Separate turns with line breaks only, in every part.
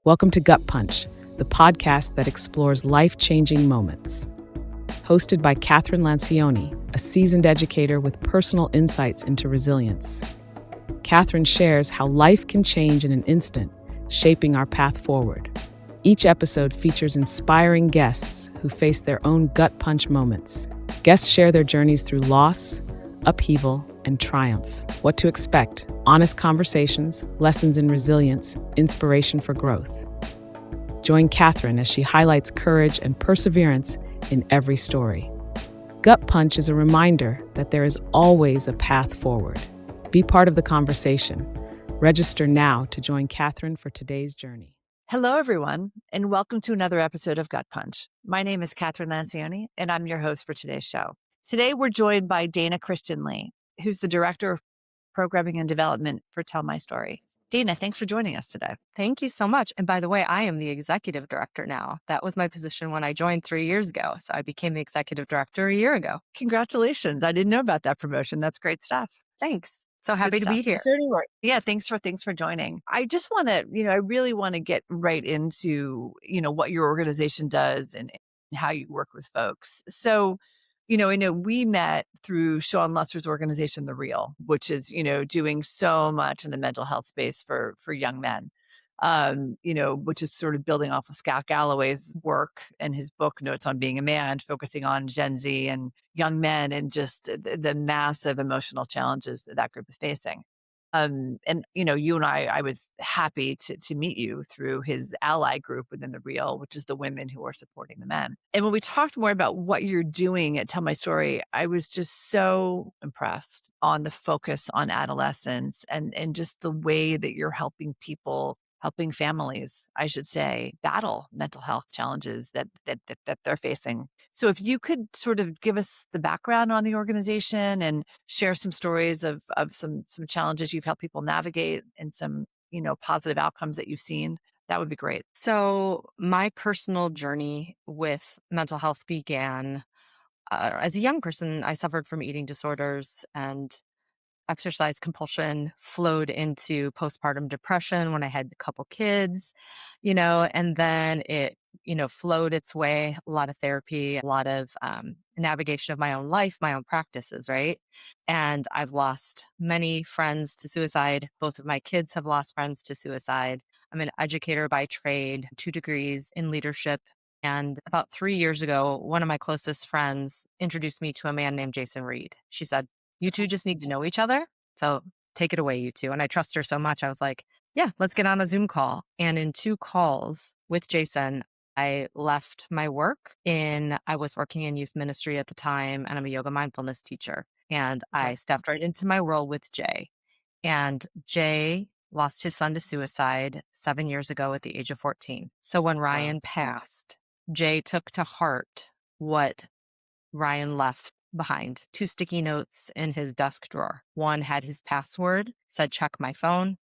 Welcome to Gut Punch, the podcast that explores life-changing moments. Hosted by Kathryn and Dana, a seasoned educator with personal insights into resilience. Kathryn shares how life can change in an instant, shaping our path forward. Each episode features inspiring guests who face their own gut punch moments. Guests share their journeys through loss, upheaval, and triumph. What to expect: honest conversations, lessons in resilience, inspiration for growth. Join Kathryn as she highlights courage and perseverance in every story. Gut Punch is a reminder that there is always a path forward. Be part of the conversation. Register now to join Kathryn for today's journey.
Hello, everyone, and welcome to another episode of Gut Punch. My name is Kathryn and Dana, and I'm your host for today's show. Today, we're joined by Dana Christian-Lee, who's the Director of Programming and Development for Tell My Story. Dana, thanks for joining us today.
Thank you so much. And by the way, I am the executive director now. That was my position when I joined 3 years ago. So I became the executive director a year ago.
Congratulations. I didn't know about that promotion. That's great stuff.
Thanks. So happy to be here.
Yeah, thanks for joining. I just want to, I really want to get right into, what your organization does and how you work with folks. So, I know we met through Sean Lusser's organization, The Real, which is, doing so much in the mental health space for young men, which is sort of building off of Scott Galloway's work and his book, Notes on Being a Man, focusing on Gen Z and young men and just the massive emotional challenges that group is facing. And, you and I was happy to meet you through his ally group within The Real, which is the women who are supporting the men. And when we talked more about what you're doing at Tell My Story, I was just so impressed on the focus on adolescents and just the way that you're helping families, I should say, battle mental health challenges that they're facing. So if you could sort of give us the background on the organization and share some stories of some challenges you've helped people navigate and some, positive outcomes that you've seen, that would be great.
So my personal journey with mental health began as a young person. I suffered from eating disorders, and exercise compulsion flowed into postpartum depression when I had a couple kids, and then it, flowed its way, a lot of therapy, a lot of navigation of my own life, my own practices, right? And I've lost many friends to suicide. Both of my kids have lost friends to suicide. I'm an educator by trade, 2 degrees in leadership. And about 3 years ago, one of my closest friends introduced me to a man named Jason Reed. She said, "You two just need to know each other. So take it away, you two." And I trust her so much. I was like, yeah, let's get on a Zoom call. And in 2 calls with Jason, I left my work I was working in youth ministry at the time, and I'm a yoga mindfulness teacher. And I stepped right into my role with Jay. And Jay lost his son to suicide 7 years ago at the age of 14. So when Ryan passed, Jay took to heart what Ryan left behind: 2 sticky notes in his desk drawer. One had his password, said "check my phone,"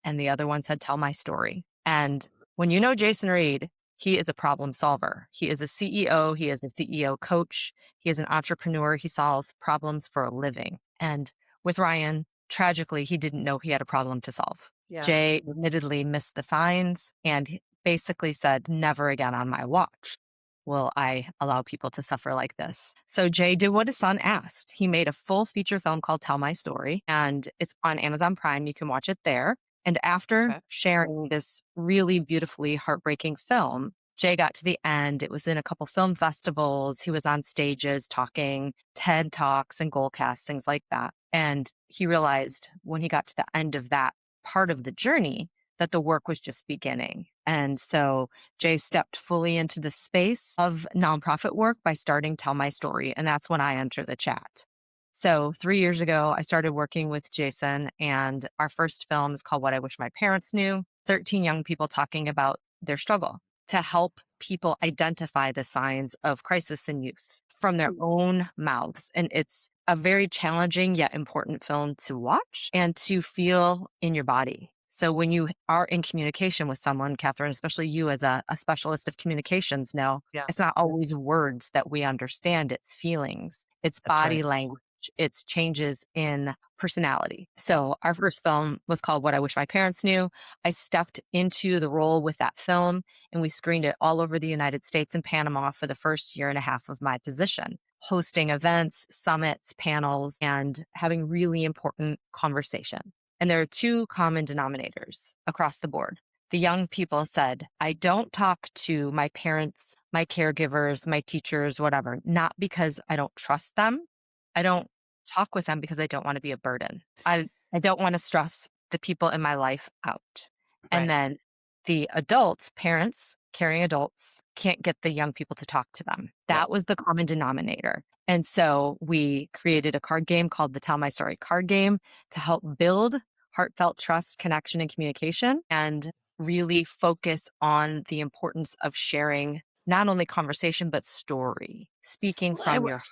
and the other one said "tell my story." And when you know Jason Reed, he is a problem solver. He is a CEO. He is a CEO coach. He is an entrepreneur. He solves problems for a living. And with Ryan, tragically, he didn't know he had a problem to solve.
Yeah.
Jay admittedly missed the signs and basically said, "Never again on my watch will I allow people to suffer like this." So Jay did what his son asked. He made a full feature film called Tell My Story, and it's on Amazon Prime. You can watch it there. And after sharing this really beautifully heartbreaking film, Jay got to the end. It was in a couple film festivals. He was on stages talking TED Talks and Goalcast, things like that. And he realized when he got to the end of that part of the journey that the work was just beginning. And so Jay stepped fully into the space of nonprofit work by starting Tell My Story. And that's when I entered the chat. So 3 years ago, I started working with Jason, and our first film is called What I Wish My Parents Knew. 13 young people talking about their struggle to help people identify the signs of crisis in youth from their own mouths. And it's a very challenging yet important film to watch and to feel in your body. So when you are in communication with someone, Kathryn, especially you as a specialist of communications know, it's not always words that we understand, it's feelings, it's body language, it's changes in personality. So our first film was called What I Wish My Parents Knew. I stepped into the role with that film, and we screened it all over the United States and Panama for the first year and a half of my position, hosting events, summits, panels, and having really important conversation. And there are two common denominators across the board. The young people said, I don't talk to my parents, my caregivers, my teachers, whatever, not because I don't trust them. I don't talk with them because I don't want to be a burden. I don't want to stress the people in my life out. And
Right.
then the adults, parents, caring adults, can't get the young people to talk to them.
Yep.
That was the common denominator. And so we created a card game called the Tell My Story card game to help build heartfelt trust, connection, and communication, and really focus on the importance of sharing not only conversation, but story, speaking
Well,
from your.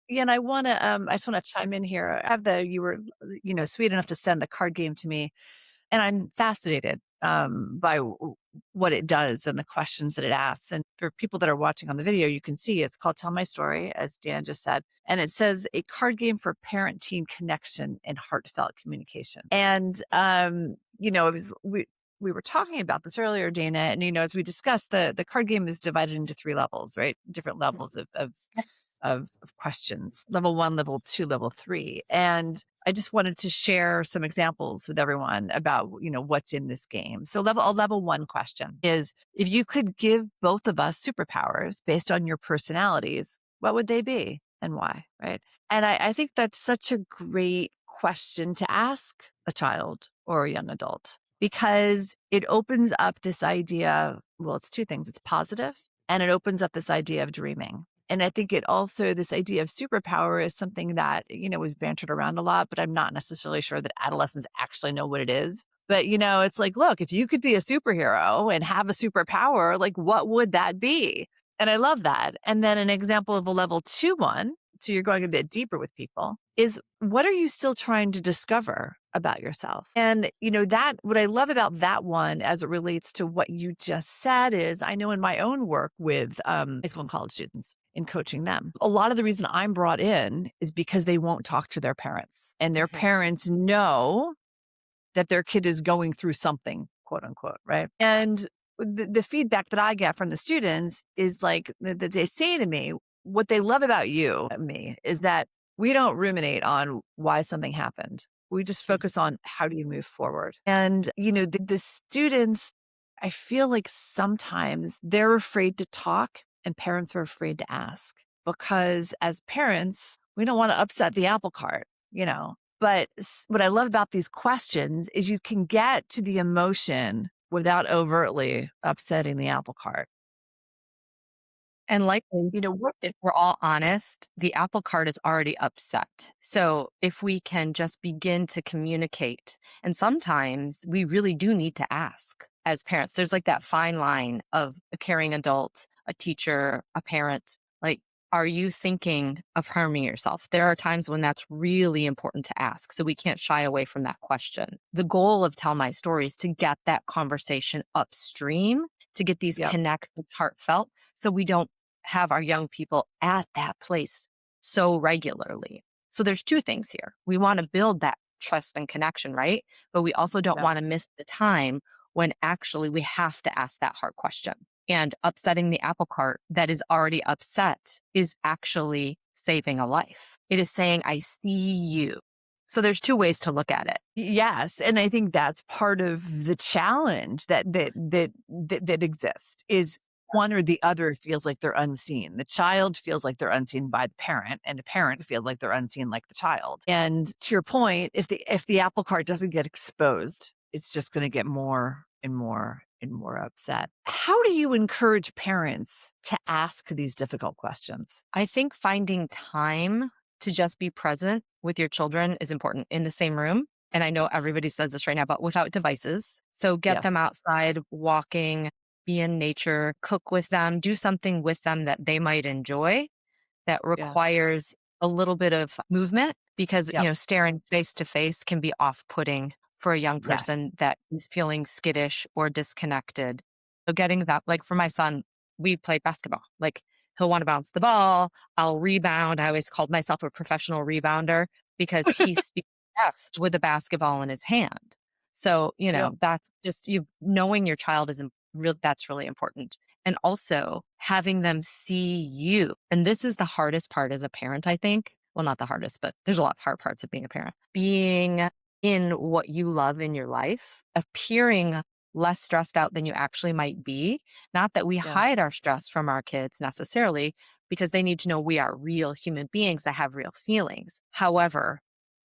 yeah, and I just want to chime in here. You were, sweet enough to send the card game to me, and I'm fascinated by what it does and the questions that it asks. And for people that are watching on the video, you can see it's called Tell My Story, as Dan just said. And it says a card game for parent-teen connection and heartfelt communication. And, we were talking about this earlier, Dana, and, as we discussed, the card game is divided into 3 levels, right? Different levels of questions, level 1, level 2, level 3. And I just wanted to share some examples with everyone about, what's in this game. So a level 1 question is, if you could give both of us superpowers based on your personalities, what would they be and why? Right. And I think that's such a great question to ask a child or a young adult, because it opens up this idea. Well, it's 2 things. It's positive, and it opens up this idea of dreaming. And I think it also, this idea of superpower is something that, is bantered around a lot, but I'm not necessarily sure that adolescents actually know what it is. But, it's like, look, if you could be a superhero and have a superpower, like, what would that be? And I love that. And then an example of a level 2 one, so you're going a bit deeper with people, is what are you still trying to discover about yourself? And, what I love about that one as it relates to what you just said is, I know in my own work with high school and college students, in coaching them, a lot of the reason I'm brought in is because they won't talk to their parents, and their parents know that their kid is going through something, quote unquote, right? And the feedback that I get from the students is like, that they say to me, what they love about me, is that we don't ruminate on why something happened. We just focus on how do you move forward. And, the students, I feel like sometimes they're afraid to talk and parents are afraid to ask, because as parents, we don't want to upset the apple cart, But what I love about these questions is you can get to the emotion without overtly upsetting the apple cart.
And likely,
What?
if we're all honest, the apple cart is already upset. So if we can just begin to communicate, and sometimes we really do need to ask as parents. There's like that fine line of a caring adult, a teacher, a parent. Like, are you thinking of harming yourself? There are times when that's really important to ask. So we can't shy away from that question. The goal of Tell My Story is to get that conversation upstream, to get these
Yep.
connections heartfelt, so we don't have our young people at that place so regularly. So there's 2 things here. We want to build that trust and connection, right? But we also don't
Yep.
want to miss the time when actually we have to ask that hard question. And upsetting the apple cart that is already upset is actually saving a life. It is saying, I see you. So there's 2 ways to look at it.
Yes, and I think that's part of the challenge that exists, is one or the other feels like they're unseen. The child feels like they're unseen by the parent, and the parent feels like they're unseen like the child. And to your point, if the apple cart doesn't get exposed, it's just going to get more and more and more upset. How do you encourage parents to ask these difficult questions?
I think finding time to just be present with your children is important in the same room. And I know everybody says this right now, but without devices. So get
Yes.
them outside, walking, be in nature, cook with them, do something with them that they might enjoy that
Yeah.
requires a little bit of movement, because,
Yep.
staring face to face can be off-putting for a young
Yes.
person that is feeling skittish or disconnected. So getting that, like for my son, we played basketball. Like, He'll want to bounce the ball. I'll rebound. I always called myself a professional rebounder because he speaks best with a basketball in his hand. So,
Yep.
that's just you knowing your child is real. That's really important. And also having them see you. And this is the hardest part as a parent, I think. Well, not the hardest, but there's a lot of hard parts of being a parent. Being in what you love in your life, appearing less stressed out than you actually might be. Not that we
Yeah.
hide our stress from our kids necessarily, because they need to know we are real human beings that have real feelings. However,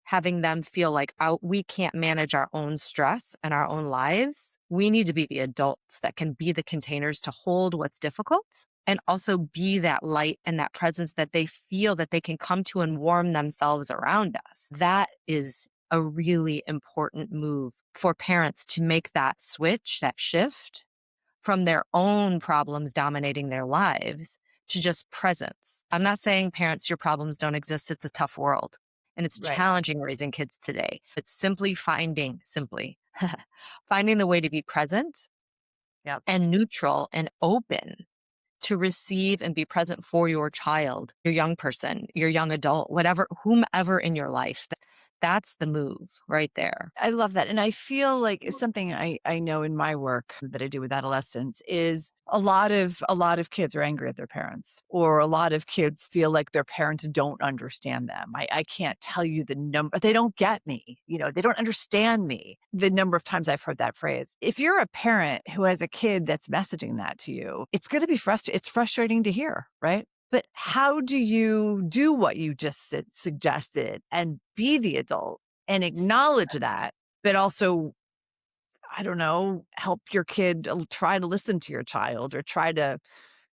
having them feel like we can't manage our own stress and our own lives, we need to be the adults that can be the containers to hold what's difficult and also be that light and that presence that they feel that they can come to and warm themselves around us. That is a really important move for parents to make that switch, that shift from their own problems dominating their lives to just presence. I'm not saying parents, your problems don't exist. It's a tough world and it's
Right.
challenging raising kids today. It's simply finding the way to be present
Yep.
and neutral and open to receive and be present for your child, your young person, your young adult, whatever, whomever in your life. That's the move right there.
I love that. And I feel like it's something I know in my work that I do with adolescents is a lot of kids are angry at their parents, or a lot of kids feel like their parents don't understand them. I can't tell you the number. They don't get me. They don't understand me. The number of times I've heard that phrase. If you're a parent who has a kid that's messaging that to you, it's going to be frustrating. It's frustrating to hear, right? But how do you do what you just suggested and be the adult and acknowledge that, but also, I don't know, help your kid try to listen to your child, or try to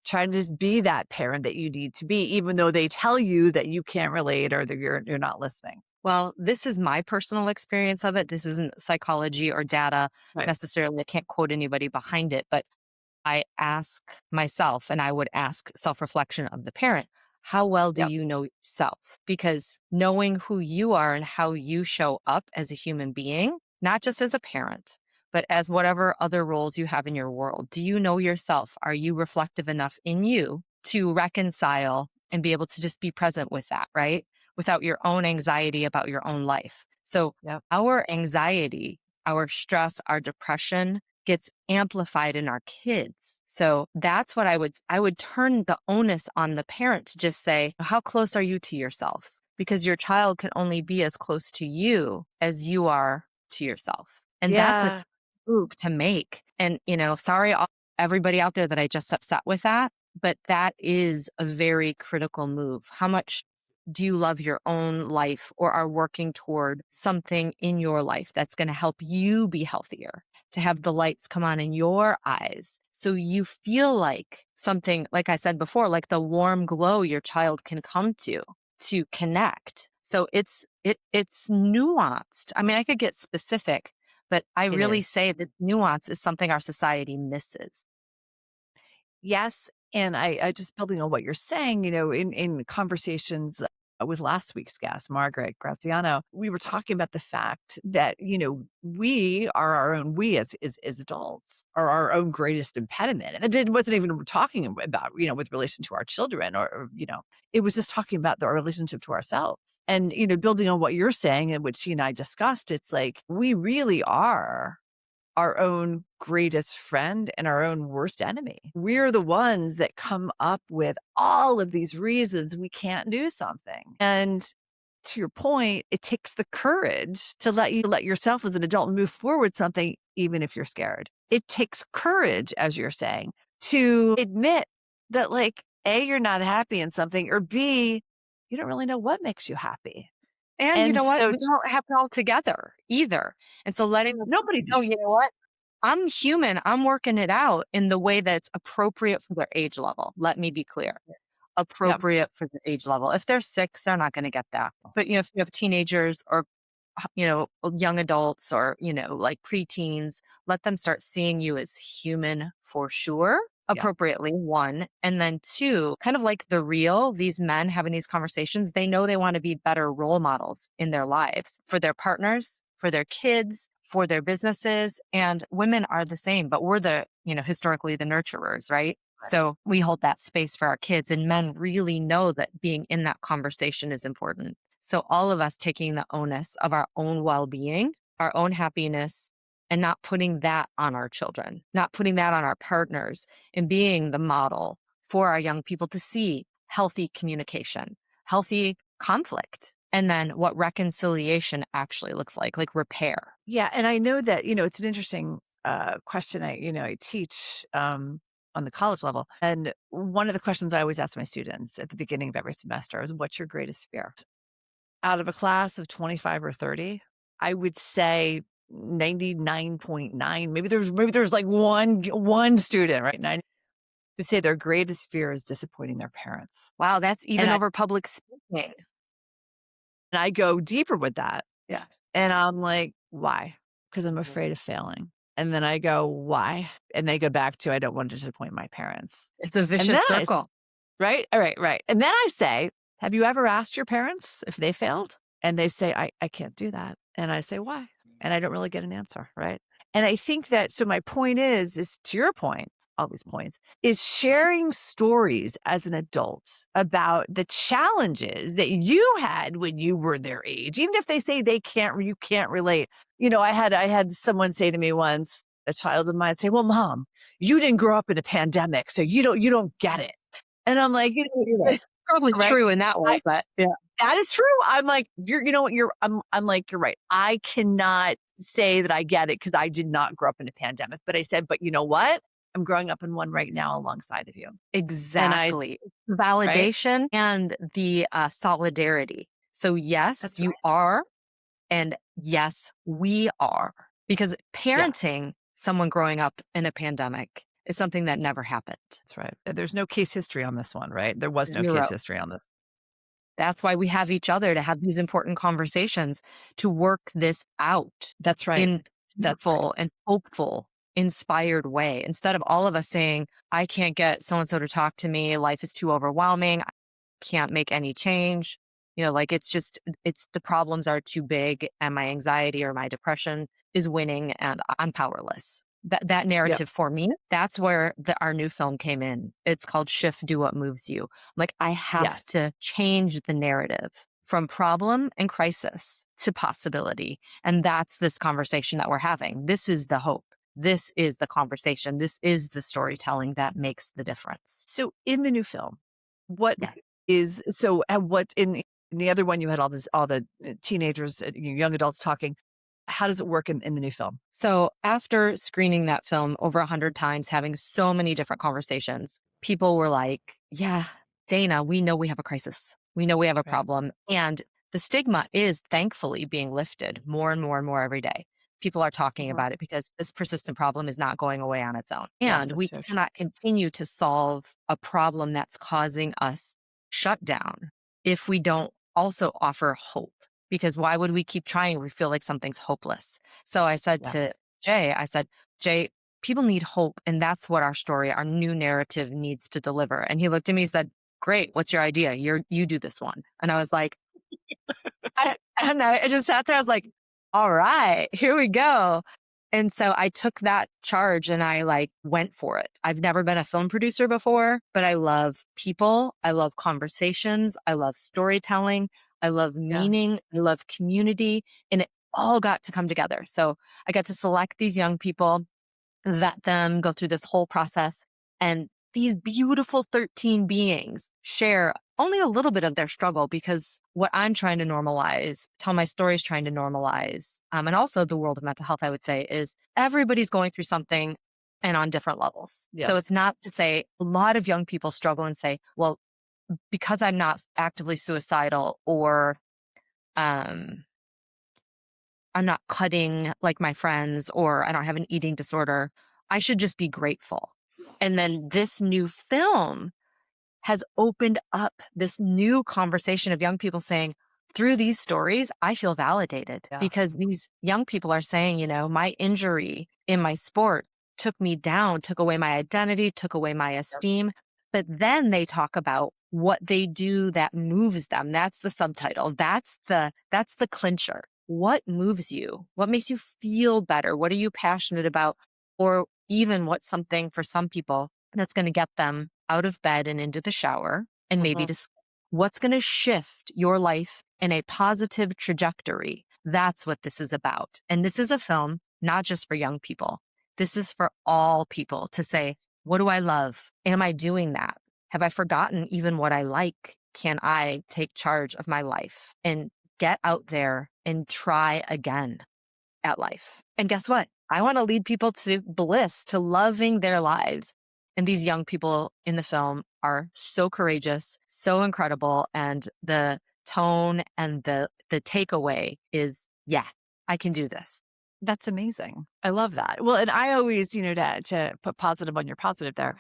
just be that parent that you need to be, even though they tell you that you can't relate or that you're not listening.
Well, this is my personal experience of it. This isn't psychology or data
Right.
necessarily. I can't quote anybody behind it, but I ask myself, and I would ask self-reflection of the parent, how well do
Yep.
you know yourself? Because knowing who you are and how you show up as a human being, not just as a parent, but as whatever other roles you have in your world, do you know yourself? Are you reflective enough in you to reconcile and be able to just be present with that, right? Without your own anxiety about your own life. So
Yep.
our anxiety, our stress, our depression gets amplified in our kids. So that's what I would turn the onus on the parent to just say, how close are you to yourself? Because your child can only be as close to you as you are to yourself. And that's a
Yeah.
move to make. And, sorry, everybody out there that I just upset with that, but that is a very critical move. How much do you love your own life or are working toward something in your life that's going to help you be healthier, to have the lights come on in your eyes so you feel like something, like I said before, like the warm glow your child can come to connect. So it's nuanced. I mean, I could get specific, but I
It
really
is.
say that nuance is something our society misses.
Yes. And I just building on what you're saying, in conversations with last week's guest, Margaret Graziano, we were talking about the fact that, we as adults are our own greatest impediment. And it wasn't even talking about, with relation to our children it was just talking about our relationship to ourselves. And, building on what you're saying, and which she and I discussed, it's like, we really are our own greatest friend and our own worst enemy. We're the ones that come up with all of these reasons we can't do something. And to your point, it takes the courage to let yourself as an adult move forward something, even if you're scared. It takes courage, as you're saying, to admit that, like, A, you're not happy in something, or B, you don't really know what makes you happy.
And you
And
know what?
so
We don't have it all together either. And so letting them
nobody
know, you know what? I'm human. I'm working it out in the way that's appropriate for their age level. Let me be clear.
Yep.
Appropriate for their age level. If they're 6, they're not going to get that. But if you have teenagers or young adults or like preteens, let them start seeing you as human for sure.
Yeah.
Appropriately, one. And then two, kind of like these men having these conversations, they know they want to be better role models in their lives for their partners, for their kids, for their businesses. And women are the same, but we're historically the nurturers, right? So we hold that space for our kids, and men really know that being in that conversation is important. So all of us taking the onus of our own well-being, our own happiness, and not putting that on our children, not putting that on our partners, and being the model for our young people to see healthy communication, healthy conflict, and then what reconciliation actually looks like repair.
Yeah. And I know that, it's an interesting question. I teach on the college level. And one of the questions I always ask my students at the beginning of every semester is, what's your greatest fear? Out of a class of 25 or 30, I would say 99.9, maybe there's like one student, right? 90 who say their greatest fear is disappointing their parents.
Wow, that's even
And I,
over public speaking.
and I go deeper with that.
Yeah.
And I'm like, why? Because I'm afraid of failing. And then I go, why? And they go back to, I don't want to disappoint my parents.
It's a
And
vicious
then
circle.
right? All right, right. And then I say, have you ever asked your parents if they failed? And they say, I can't do that. And I say, why? And I don't really get an answer, right? And I think that, so my point is to your point, all these points, is sharing stories as an adult about the challenges that you had when you were their age, even if they say you can't relate. I had someone say to me once, a child of mine say, well, Mom, you didn't grow up in a pandemic, so you don't get it. And I'm like, you're right.
It's probably
Right?
true in that way, but yeah.
That is true. I'm like, I'm like, you're right. I cannot say that I get it because I did not grow up in a pandemic. But I said, but you know what? I'm growing up in one right now alongside of you.
Exactly.
Right?
Validation and the solidarity. So yes,
That's
you are, and yes, we are. Because
Yeah,
parenting someone growing up in a pandemic is something that never happened.
that's right. There's no case history on this one, right? There was no
Zero.
case history on this.
That's why we have each other to have these important conversations, to work this out
That's right.
in
That's right.
beautiful and hopeful, inspired way. Instead of all of us saying, I can't get so-and-so to talk to me. Life is too overwhelming. I can't make any change. It's the problems are too big and my anxiety or my depression is winning and I'm powerless. That narrative for me, that's where our new film came in. It's called Shift, Do What Moves You. Like, I have
Yes.
to change the narrative from problem and crisis to possibility. And that's this conversation that we're having. This is the hope. This is the conversation. This is the storytelling that makes the difference.
So in the new film, what
Yeah.
is what in the other one you had all the teenagers, young adults talking. How does it work in the new film?
So after screening that film over 100 times, having so many different conversations, people were like, yeah, Dana, we know we have a crisis. We know we have a
Right.
problem. And the stigma is thankfully being lifted more and more and more every day. People are talking about it because this persistent problem is not going away on its own.
Yes,
And
that's
we
so true.
cannot continue to solve a problem that's causing us shut down if we don't also offer hope. Because why would we keep trying? We feel like something's hopeless. So I said
Yeah.
to Jay, people need hope. And that's what our story, our new narrative needs to deliver. And he looked at me and said, great, what's your idea? You do this one. And I was like, I just sat there. I was like, all right, here we go. And so I took that charge and I went for it. I've never been a film producer before, but I love people. I love conversations. I love storytelling. I love meaning. I love community. And it all got to come together. So I got to select these young people, vet them, go through this whole process. And these beautiful 13 beings share only a little bit of their struggle, because what I'm trying to normalize, tell my stories trying to normalize, and also the world of mental health, I would say, is everybody's going through something and on different levels.
Yes.
So it's not to say a lot of young people struggle and say, well, because I'm not actively suicidal or I'm not cutting like my friends or I don't have an eating disorder, I should just be grateful. And then this new film has opened up this new conversation of young people saying, through these stories, I feel validated because these young people are saying, my injury in my sport took me down, took away my identity, took away my esteem. But then they talk about what they do that moves them. That's the subtitle. That's the clincher. What moves you? What makes you feel better? What are you passionate about? Or even what's something for some people that's going to get them out of bed and into the shower and maybe
Mhm.
just what's going to shift your life in a positive trajectory. That's what this is about. And this is a film not just for young people. This is for all people to say, what do I love? Am I doing that? Have I forgotten even what I like? Can I take charge of my life and get out there and try again at life? And guess what? I want to lead people to bliss, to loving their lives. And these young people in the film are so courageous, so incredible. And the tone and the takeaway is, yeah, I can do this.
That's amazing. I love that. Well, and I always, to put positive on your positive there.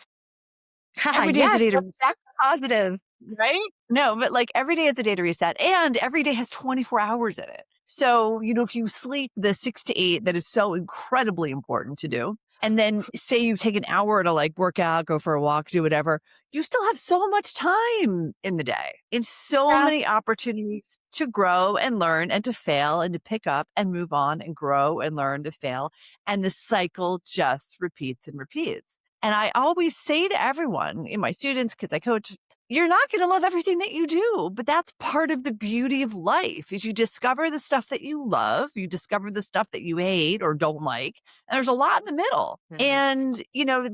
Every day is a
Yes,
day to
that's positive.
right? No, but like every day is a day to reset, and every day has 24 hours in it. So, if you sleep the 6 to 8, that is so incredibly important to do. And then say you take an hour to like work out, go for a walk, do whatever, you still have so much time in the day and so
Yeah.
many opportunities to grow and learn and to fail and to pick up and move on and grow and learn to fail. And the cycle just repeats and repeats. And I always say to everyone, my students, because I coach, you're not going to love everything that you do, but that's part of the beauty of life is you discover the stuff that you love, you discover the stuff that you hate or don't like, and there's a lot in the middle.
Mhm.
And,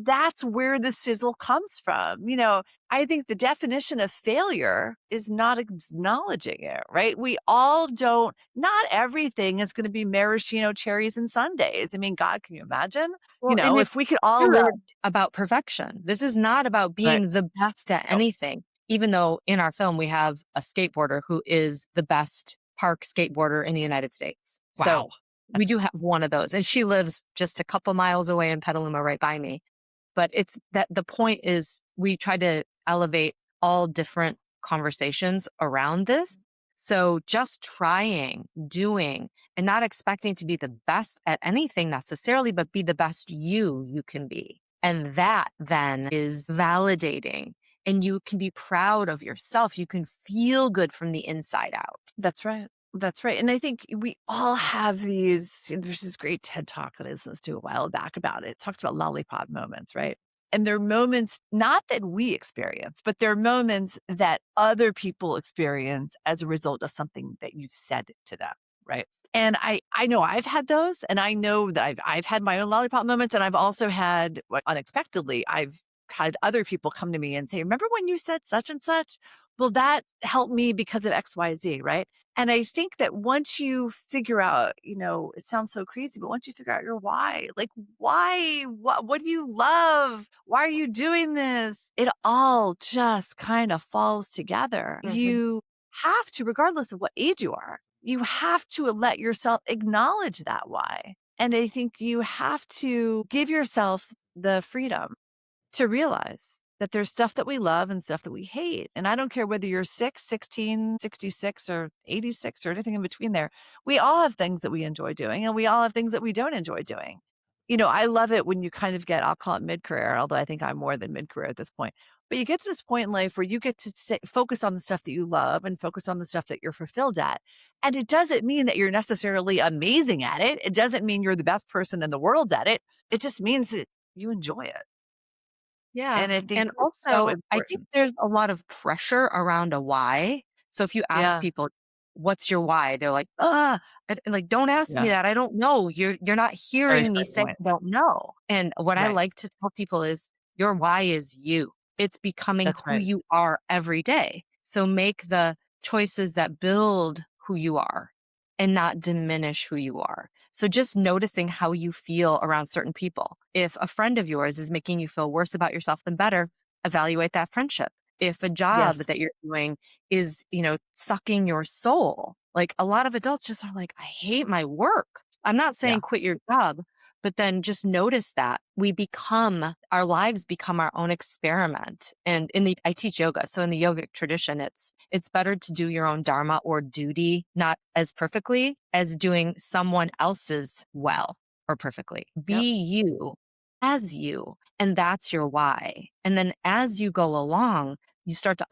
that's where the sizzle comes from. I think the definition of failure is not acknowledging it, right? We all don't, not everything is going to be maraschino cherries and sundaes. I mean, God, can you imagine?
Well, and
If
it's
we could all live.
never about perfection. This is not about
Right.
being the best at
No.
anything. Even though in our film we have a skateboarder who is the best park skateboarder in the United States. So
Wow.
we do have one of those, and she lives just a couple miles away in Petaluma right by me. But it's that the point is we try to elevate all different conversations around this. So just trying, doing, and not expecting to be the best at anything necessarily, but be the best you can be. And that then is validating, and you can be proud of yourself. You can feel good from the inside out.
That's right. That's right. And I think we all have these, there's this great TED talk that I listened to a while back about it. It talks about lollipop moments, right? And they're moments not that we experience, but they're moments that other people experience as a result of something that you've said to them, right? And I know I've had those, and I know that I've had my own lollipop moments, and I've also had unexpectedly, I've had other people come to me and say, "Remember when you said such and such? Well, that helped me because of XYZ," right? And I think that once you figure out, it sounds so crazy, but once you figure out your why, like why, what do you love? Why are you doing this? It all just kind of falls together.
Mhm.
You have to, regardless of what age you are, you have to let yourself acknowledge that why. And I think you have to give yourself the freedom to realize that there's stuff that we love and stuff that we hate. And I don't care whether you're 6, 16, 66, or 86 or anything in between there. We all have things that we enjoy doing, and we all have things that we don't enjoy doing. I love it when you kind of get, I'll call it mid-career, although I think I'm more than mid-career at this point. But you get to this point in life where you get to focus on the stuff that you love and focus on the stuff that you're fulfilled at. And it doesn't mean that you're necessarily amazing at it. It doesn't mean you're the best person in the world at it. It just means that you enjoy it.
Yeah.
And I think
And
it's so
also, I think
important.
there's a lot of pressure around a why. So if you ask
Yeah.
people, what's your why? They're like, like, don't ask
Yeah.
me that. I don't know. You're not
Very
hearing me
straight
say
point.
I don't know. And what I
Right.
like to tell people is your why is you. It's becoming
That's
who
right.
you are every day. So make the choices that build who you are and not diminish who you are. So just noticing how you feel around certain people. If a friend of yours is making you feel worse about yourself than better, evaluate that friendship. If a job
Yes.
that you're doing is, sucking your soul, like a lot of adults just are like, I hate my work. I'm not
Yeah.
saying quit your job, but then just notice that our lives become our own experiment. And I teach yoga. So in the yogic tradition, it's better to do your own dharma or duty, not as perfectly as doing someone else's well or perfectly.
Yep.
Be you as you. And that's your why. And then as you go along, you start to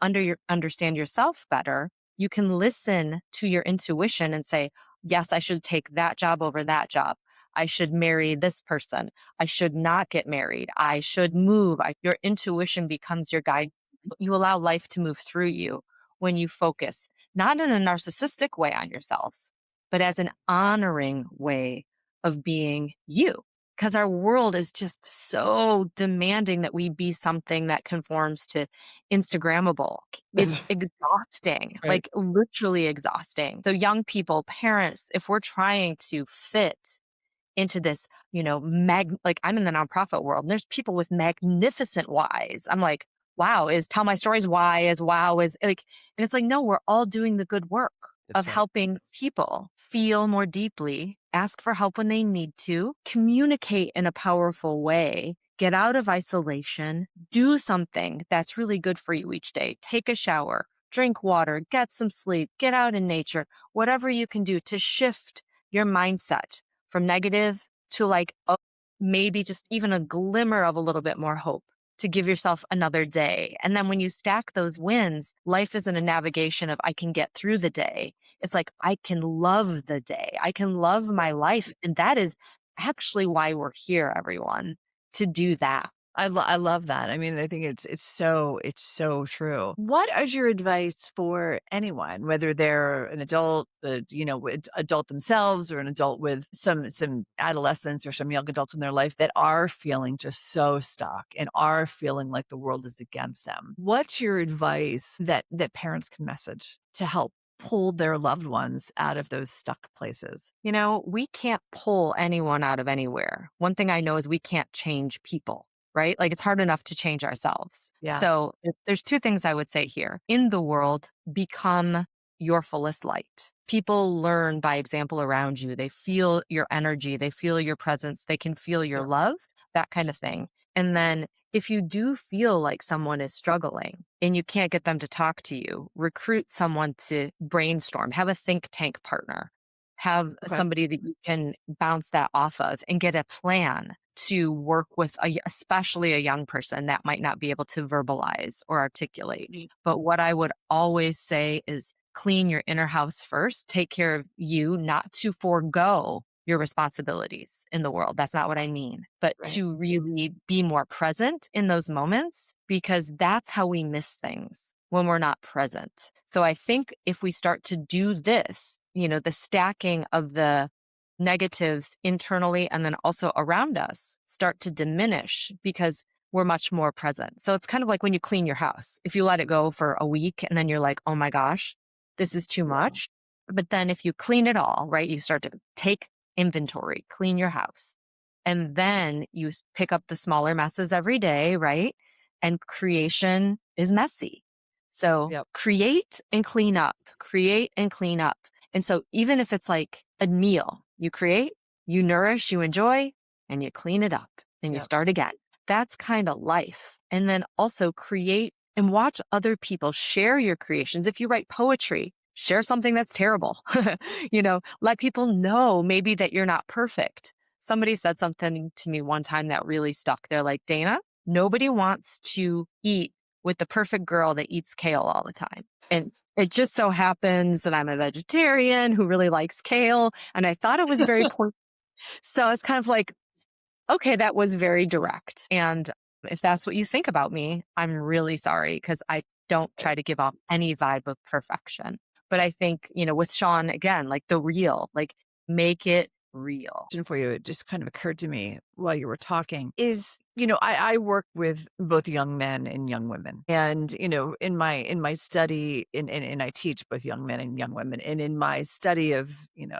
understand yourself better. You can listen to your intuition and say, yes, I should take that job over that job. I should marry this person. I should not get married. I should move. Your intuition becomes your guide. You allow life to move through you when you focus, not in a narcissistic way on yourself, but as an honoring way of being you. Because our world is just so demanding that we be something that conforms to Instagrammable. It's exhausting,
Right.
like literally exhausting. So young people, parents, if we're trying to fit into this, like I'm in the nonprofit world and there's people with magnificent whys. I'm like, wow, is tell my stories why is wow is like, and it's like, no, we're all doing the good work
That's
of
right.
helping people feel more deeply, ask for help when they need to, communicate in a powerful way, get out of isolation, do something that's really good for you each day. Take a shower, drink water, get some sleep, get out in nature, whatever you can do to shift your mindset from negative to like, oh, maybe just even a glimmer of a little bit more hope to give yourself another day. And then when you stack those wins, life isn't a navigation of I can get through the day. It's like I can love the day. I can love my life. And that is actually why we're here, everyone, to do that.
I love that. I mean, I think it's so true. What is your advice for anyone, whether they're an adult, adult themselves, or an adult with some adolescents or some young adults in their life that are feeling just so stuck and are feeling like the world is against them? What's your advice that parents can message to help pull their loved ones out of those stuck places?
We can't pull anyone out of anywhere. One thing I know is we can't change people, right? Like it's hard enough to change ourselves.
Yeah.
So there's two things I would say here. In the world, become your fullest light. People learn by example around you. They feel your energy. They feel your presence. They can feel your
Yeah.
love, that kind of thing. And then if you do feel like someone is struggling and you can't get them to talk to you, recruit someone to brainstorm, have a think tank partner, have
Okay.
somebody that you can bounce that off of and get a plan to work with, especially a young person that might not be able to verbalize or articulate.
Mm.
But what I would always say is clean your inner house first, take care of you, not to forego your responsibilities in the world. That's not what I mean, but
Right.
to really be more present in those moments, because that's how we miss things when we're not present. So I think if we start to do this, the stacking of the negatives internally and then also around us start to diminish because we're much more present. So it's kind of like when you clean your house. If you let it go for a week and then you're like, oh my gosh, this is too
Yeah.
much. But then if you clean it all, right, you start to take inventory, clean your house. And then you pick up the smaller messes every day, right? And creation is messy. So
Yep.
create and clean up, create and clean up. And so even if it's like a meal, you create, you nourish, you enjoy, and you clean it up and you
Yep.
start again. That's kind of life. And then also create and watch other people share your creations. If you write poetry, share something that's terrible. Let people know maybe that you're not perfect. Somebody said something to me one time that really stuck. They're like, Dana, nobody wants to eat with the perfect girl that eats kale all the time. And it just so happens that I'm a vegetarian who really likes kale. And I thought it was very point. So it's kind of like, okay, that was very direct. And if that's what you think about me, I'm really sorry because I don't try to give off any vibe of perfection. But I think, with Sean, again, like the real, like make it real.
Question for you, it just kind of occurred to me while you were talking is, I work with both young men and young women. And, in my study, and I teach both young men and young women. And in my study of,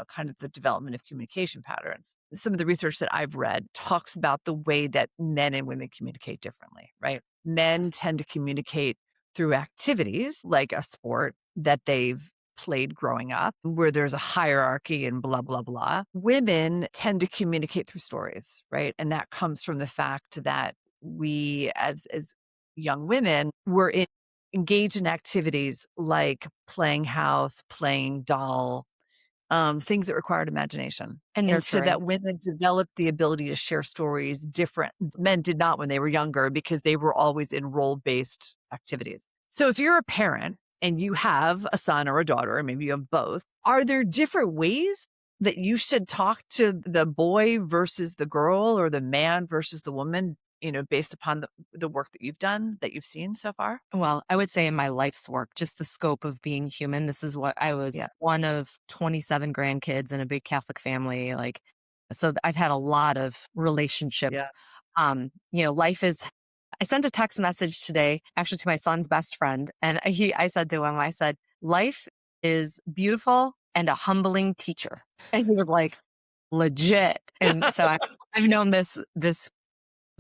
kind of the development of communication patterns, some of the research that I've read talks about the way that men and women communicate differently, right? Men tend to communicate through activities like a sport that they've played growing up, where there's a hierarchy and blah, blah, blah. Women tend to communicate through stories, right? And that comes from the fact that we, as young women, engaged in activities like playing house, playing doll, things that required imagination.
And
And so
nurturing.
that women developed the ability to share stories different. Men did not when they were younger because they were always in role-based activities. So if you're a parent and you have a son or a daughter, or maybe you have both, are there different ways that you should talk to the boy versus the girl or the man versus the woman, based upon the work that you've done, that you've seen so far?
Well, I would say in my life's work, just the scope of being human. This is what I was
Yeah.
one of 27 grandkids in a big Catholic family. So I've had a lot of relationship.
Yeah.
Life is. I sent a text message today, actually to my son's best friend, and I said to him, I said, "Life is beautiful and a humbling teacher," and he was like, "Legit." And so I've known this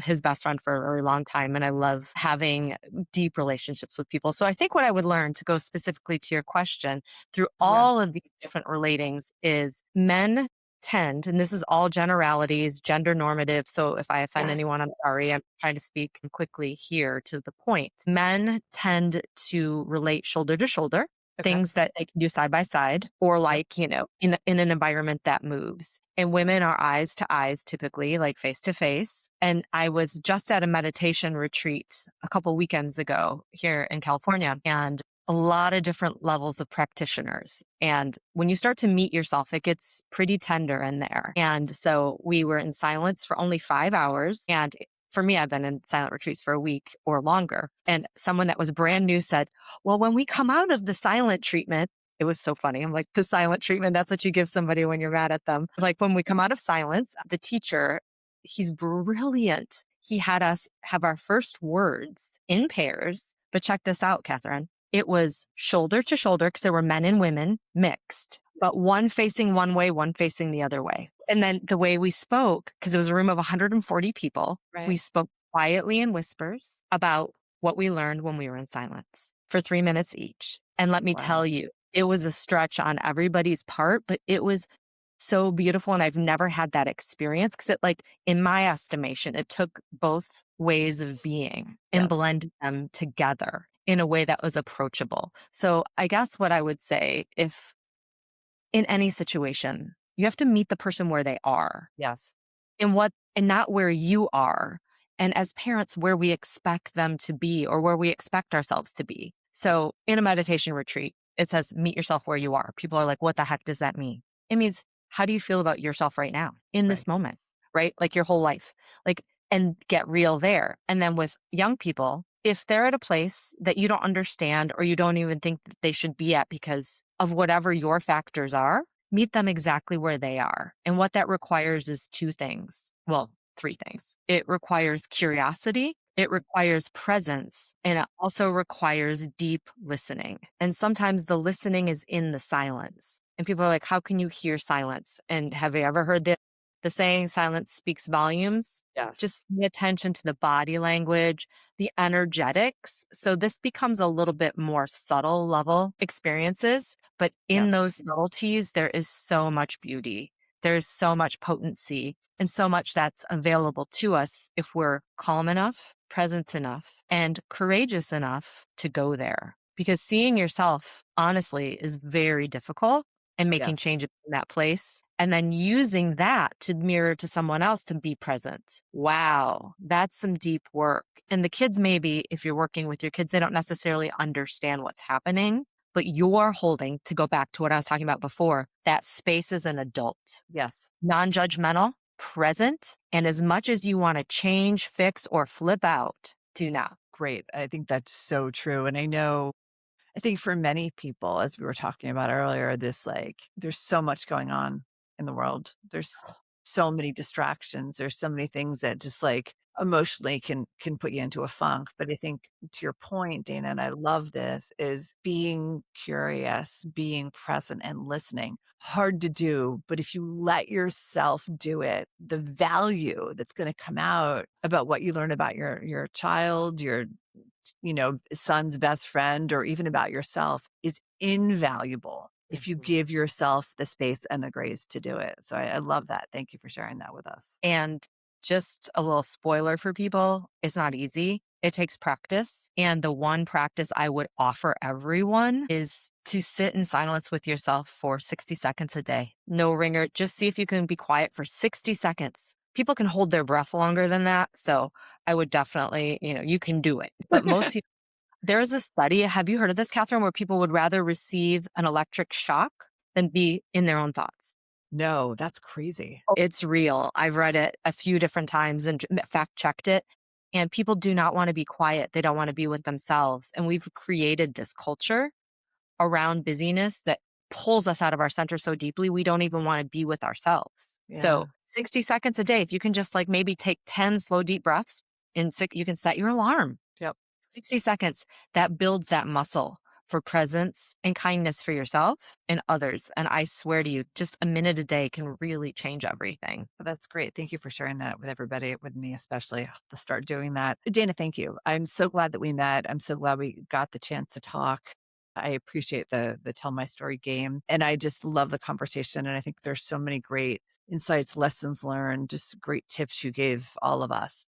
his best friend for a very long time. And I love having deep relationships with people. So I think what I would learn, to go specifically to your question, through
Yeah.
all of these different relatings, is men tend, and this is all generalities, gender normative. So if I offend
Yes.
anyone, I'm sorry. I'm trying to speak quickly here to the point. Men tend to relate shoulder to shoulder.
Okay.
Things that they can do side by side, or in an environment that moves. And women are eyes to eyes, typically, like face to face. And I was just at a meditation retreat a couple weekends ago here in California, and a lot of different levels of practitioners. And when you start to meet yourself, it gets pretty tender in there. And so we were in silence for only 5 hours. And for me, I've been in silent retreats for a week or longer. And someone that was brand new said, "Well, when we come out of the silent treatment," it was so funny. I'm like, "The silent treatment, that's what you give somebody when you're mad at them." Like, when we come out of silence, the teacher, he's brilliant. He had us have our first words in pairs. But check this out, Kathryn. It was shoulder to shoulder, because there were men and women mixed, but one facing one way, one facing the other way. And then the way we spoke, because it was a room of 140 people, we
Right.
spoke quietly in whispers about what we learned when we were in silence for 3 minutes each. And let me
Wow.
tell you, it was a stretch on everybody's part, but it was so beautiful. And I've never had that experience, because in my estimation, it took both ways of being and
Yes.
blended them together in a way that was approachable. So I guess what I would say, if in any situation, you have to meet the person where they are,
Yes.
and not where you are. And as parents, where we expect them to be, or where we expect ourselves to be. So in a meditation retreat, it says, meet yourself where you are. People are like, what the heck does that mean? It means, how do you feel about yourself right now in
Right.
this moment, right? Like your whole life, and get real there. And then with young people, if they're at a place that you don't understand, or you don't even think that they should be at because of whatever your factors are, meet them exactly where they are. And what that requires is two things. Well, three things. It requires curiosity, it requires presence, and it also requires deep listening. And sometimes the listening is in the silence. And people are like, how can you hear silence? And have you ever heard the saying, silence speaks volumes?
Yes.
Just pay attention to the body language, the energetics. So this becomes a little bit more subtle level experiences, but in
Yes.
those subtleties, there is so much beauty. There's so much potency, and so much that's available to us if we're calm enough, present enough, and courageous enough to go there. Because seeing yourself, honestly, is very difficult, and making
Yes.
changes in that place, and then using that to mirror to someone else to be present. Wow, that's some deep work. And the kids, maybe if you're working with your kids, they don't necessarily understand what's happening, but you're holding, to go back to what I was talking about before, that space as an adult,
Yes.
non-judgmental, present, and as much as you want to change, fix, or flip out, do not.
Great. I think that's so true. And I think for many people, as we were talking about earlier, there's so much going on in the world. There's so many distractions. There's so many things that just emotionally can put you into a funk. But I think, to your point, Dana, and I love this, is being curious, being present and listening. Hard to do, but if you let yourself do it, the value that's going to come out about what you learn about your child, your son's best friend, or even about yourself, is invaluable if you give yourself the space and the grace to do it. So I love that. Thank you for sharing that with us.
And just a little spoiler for people, it's not easy. It takes practice. And the one practice I would offer everyone is to sit in silence with yourself for 60 seconds a day. No ringer. Just see if you can be quiet for 60 seconds. People can hold their breath longer than that. So I would definitely, you can do it. But there's a study, have you heard of this, Kathryn, where people would rather receive an electric shock than be in their own thoughts?
No, that's crazy.
It's real. I've read it a few different times and fact checked it. And people do not want to be quiet. They don't want to be with themselves. And we've created this culture around busyness that pulls us out of our center so deeply, we don't even want to be with ourselves.
Yeah.
So 60 seconds a day, if you can just like maybe take 10 slow, deep breaths, you can set your alarm.
Yep.
60 seconds, that builds that muscle for presence and kindness for yourself and others. And I swear to you, just a minute a day can really change everything.
That's great. Thank you for sharing that with everybody, with me especially. I'll have to start doing that. Dana, thank you. I'm so glad that we met. I'm so glad we got the chance to talk. I appreciate the Tell My Story game. And I just love the conversation. And I think there's so many great insights, lessons learned, just great tips you gave all of us.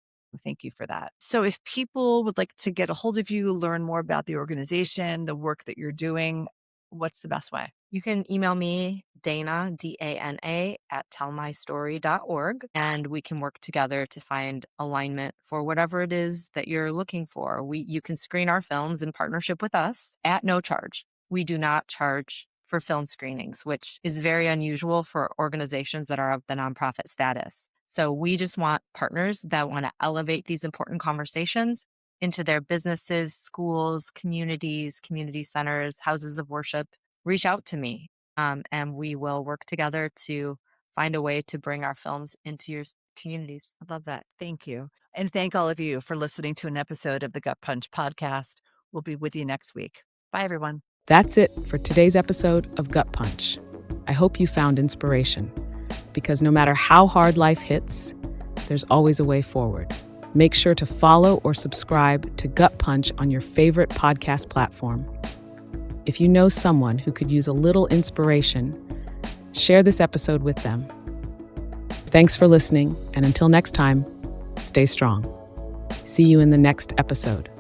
Thank you for that. So if people would like to get a hold of you, learn more about the organization, the work that you're doing, what's the best way?
You can email me, Dana, DANA, at 𝗘𝗽𝗊𝗄𝗏.org, and we can work together to find alignment for whatever it is that you're looking for. You can screen our films in partnership with us at no charge. We do not charge for film screenings, which is very unusual for organizations that are of the nonprofit status. So we just want partners that want to elevate these important conversations into their businesses, schools, communities, community centers, houses of worship. Reach out to me, and we will work together to find a way to bring our films into your communities.
I love that. Thank you. And thank all of you for listening to an episode of the Gut Punch podcast. We'll be with you next week. Bye, everyone.
That's it for today's episode of Gut Punch. I hope you found inspiration, because no matter how hard life hits, there's always a way forward. Make sure to follow or subscribe to Gut Punch on your favorite podcast platform. If you know someone who could use a little inspiration, share this episode with them. Thanks for listening, and until next time, stay strong. See you in the next episode.